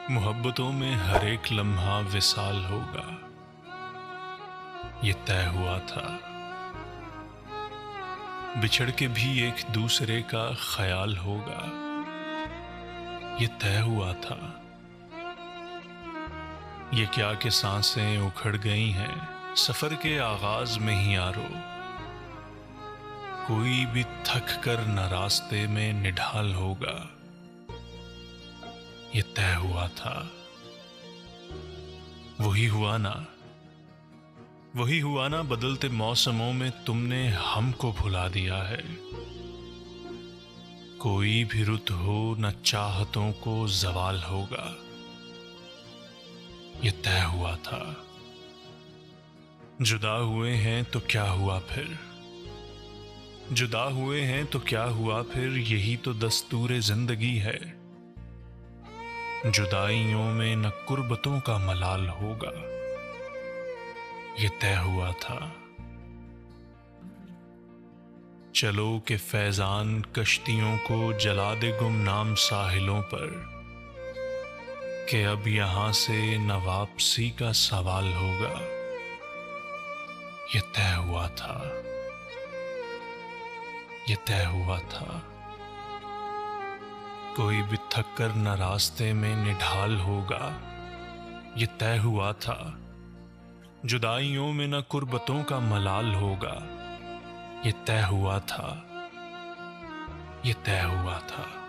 محبتوں میں ہر ایک لمحہ وصال ہوگا، یہ طے ہوا تھا۔ بچھڑ کے بھی ایک دوسرے کا خیال ہوگا، یہ طے ہوا تھا۔ یہ کیا کہ سانسیں اکھڑ گئی ہیں سفر کے آغاز میں ہی یارو، کوئی بھی تھک کر نہ راستے میں نڈھال ہوگا، یہ طے ہوا تھا۔ وہی ہوا نا بدلتے موسموں میں تم نے ہم کو بھلا دیا ہے، کوئی بھی رت ہو نہ چاہتوں کو زوال ہوگا، یہ طے ہوا تھا۔ جدا ہوئے ہیں تو کیا ہوا پھر، جدا ہوئے ہیں تو کیا ہوا پھر، یہی تو دستور زندگی ہے۔ جدائیوں میں نہ قربتوں کا ملال ہوگا، یہ طے ہوا تھا۔ چلو کہ فیضان کشتیوں کو جلا دے گمنام ساحلوں پر، کہ اب یہاں سے نہ واپسی کا سوال ہوگا، یہ طے ہوا تھا، یہ طے ہوا تھا۔ کوئی بھی تھک کر نہ راستے میں نڈھال ہوگا، یہ طے ہوا تھا۔ جدائیوں میں نہ قربتوں کا ملال ہوگا، یہ طے ہوا تھا، یہ طے ہوا تھا۔